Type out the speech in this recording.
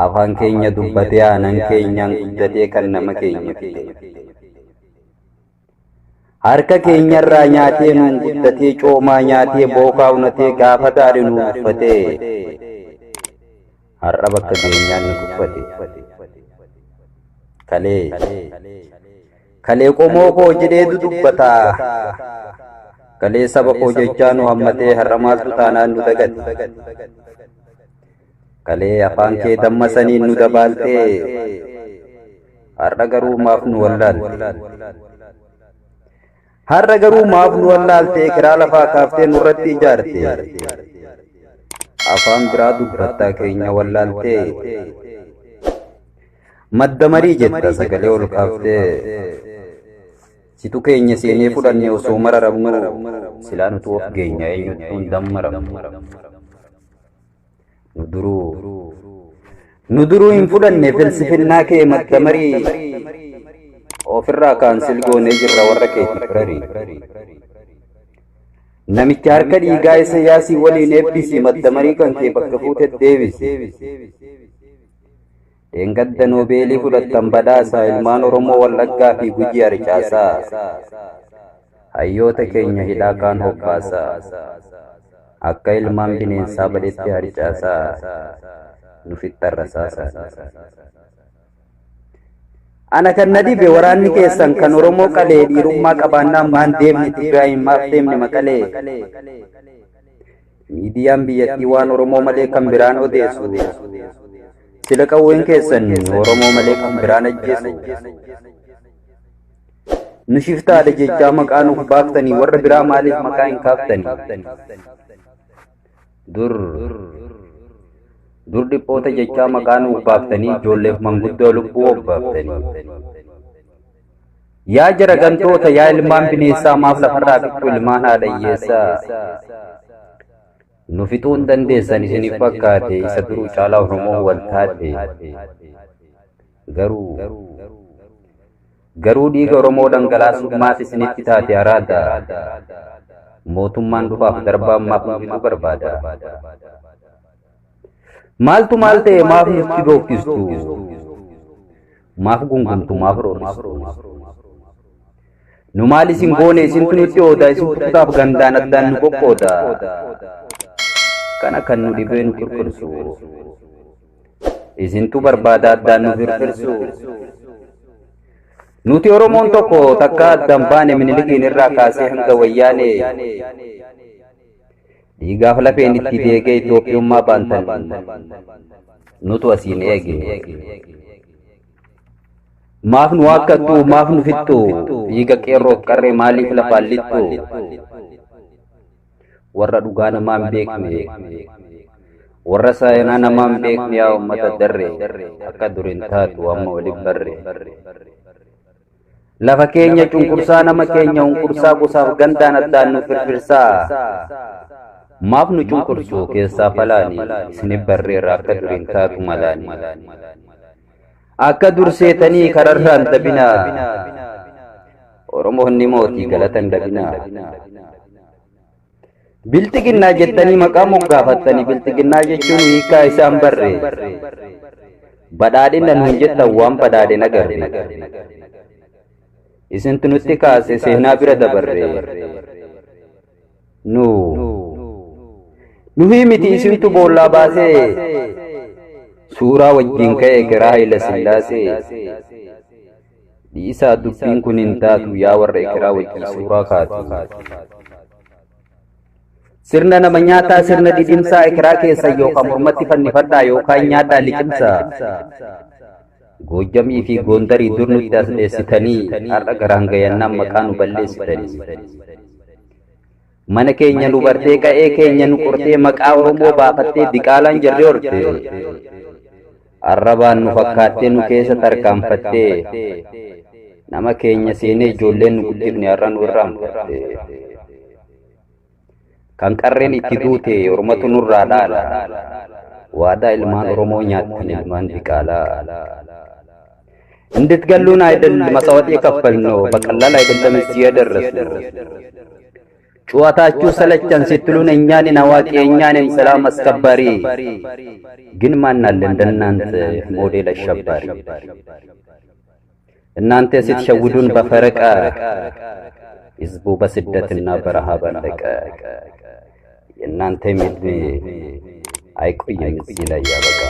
afaan keenya dubbatee aanan keenyaan guddatee kan nama keenya fide. Harka keenyarraa nyaatee nuun guddatee coomaa nyaatee bookaa unatee gaafa daadhi nuun uffatee har'a bakka keenyaan nu tuffate. Kalee qomoo koo jedheetu dubbataa. Kalee saba koo jechaa nu hammatee har'a maaltu taanaan nu dagate. Kalee afaan kee dammasaniin nu dabaaltee har'a garuu maaf nu wallaalte. Har'a garuu maaf nu wallaalte kiraa lafaa kaaftee nurratti ijaarte. Afaan biraa dubbattaa keenya wallaaltee madda marii jetta sagalee ol kaaftee situ keenya seenee fudhannee osoo mararamnu silaa nutu of geenya eenyutu hin dammaramu. Nu duruu hin fudhanne filsifinnaa kee madda marii ofirraa kaansil goonee jirra warra keetti firarii. Namicha harka dhiigaa isa yaasii waliin eebbisi madda marii kan kee bakka fuutetti deebisi. Dheengadda noobeelii fudhattan badhaasaa ilmaan Oromoo Wallaggaa fi Gujii harcaasaa. Hayyoota keenya hidhaa kaan hobbaasaa. Akka ilmaan bineensaa badeetti harcaasaa. Nu fixxarrasaasaa. Ana kan na dhibe waraanni keessan kan Oromoo qalee dhiirummaa qabaannaan maan deemni Tigraay maaf deemni Maqalee. Miidiyaan biyyattii waan Oromoo malee kan biraan odeessu. Sila qawween keessan Oromoo malee kan biraan ajjeesu. Nu shiftaadha jechaa maqaa nuuf baaftanii warra biraa maaliif maqaa hin kaaftanii. Dur dhiphoota jechaa maqaa nuuf baaftanii ijoolleef manguddoo lubbuu obbaaftanii. Yaa jara gantoota yaa ilmaan bineensaa maaf lafarraa fixxu ilmaan haadha hiyyeessaa. Nu fixuu hin dandeessan isiniif fakkaate isa duruu caalaa Oromoo wal taate. Garuu dhiiga Oromoo dhangalaasummaaf isinitti taate araada. Mootummaan dhufaaf darbaan maaf nu fixuu barbaada. Maaltu maal ta'e maaf nutti bookkistu? Maaf gungumtu maaf roorristu? Nu maal isin goone isintu nutti ooda isintu kutaaf gandaan addaan nu qoqqooda. Kana kan nu dhibee nu firfirsu. Isintu barbaada addaan nu firfirsu. Nuti Oromoon tokko takka addaan baane Minilikiin irraa kaasee hanga Wayyaanee. Dhiigaaf lafeen itti deegee Itoophiyummaa baantan nutu asiin eege. Maaf nu waakkattu maaf nu fixxu dhiiga qeerroof qarree maaliif lafaan lixxu. Warra dhugaa namaan beekne warra seenaa namaan beekne yaa uummata darre akka durin taatu amma waliin barre. Lafa keenya cunqursaa nama keenya unqursaa gosaaf gandaan addaan nu firfirsaa. Maaf nu cunqursu keessaa falaanii isinif barreerra akka durin taatu malaanii. Akka dur seetanii kararraan dabinaa. Oromoonni mootii galatan dabinaa. Biltiginnaa jettanii maqaa moggaafattanii biltiginnaa jechuun hiikaa isaan barre. Badhaadhina nuun jettan waan badhaadhin agarre. Isintu nutti kaase seenaa bira dabarre. Nuhi miti isintu boollaa baasee suuraa wajjin ka'e kiraa Haayila Sillaasee. Dhiisaa dubbiin kun hin taatu yaa warra kiraa wajjin suuraa kaatu. Sirna nama nyaataa sirna didimsaa kiraa keessa yookaan mormatti fannifadhaa yookaan nyaadhaa liqimsaa. Goojjamii fi Goondarii dur nutti as dheessitanii har'a garaan gayannaan maqaa nu balleessitanii. Mana keenya nu bartee qa'ee keenya nu qortee maqaa Oromoo baafattee diqaalaan jarri horte. Arrabaan nu fakkaattee nu keessa tarkaanfattee nama keenya seenee ijoolleen nu guddifne har'a nu irraanfatte. Kan qarreen itti duute Oromatu nurraa dhaala. Waadaa ilmaan Oromoo nyaattan ilmaan diqaalaa. እንድትገሉን አይደል መስዋዕት የከፈልነው በቀላል አይደለም እዚህ የደረስነው። ጨዋታችሁ ሰለቸን ስትሉን እኛንን አዋቂ እኛንን ሰላም አስከባሪ ግን ማን አለ እንደናንተ ሞዴል አሸባሪ እናንተ ስትሸውዱን በፈረቃ ህዝቡ በስደትና በረሃብ አለቀ የእናንተ ምድር አይቆይም እዚህ ላይ ያበቃ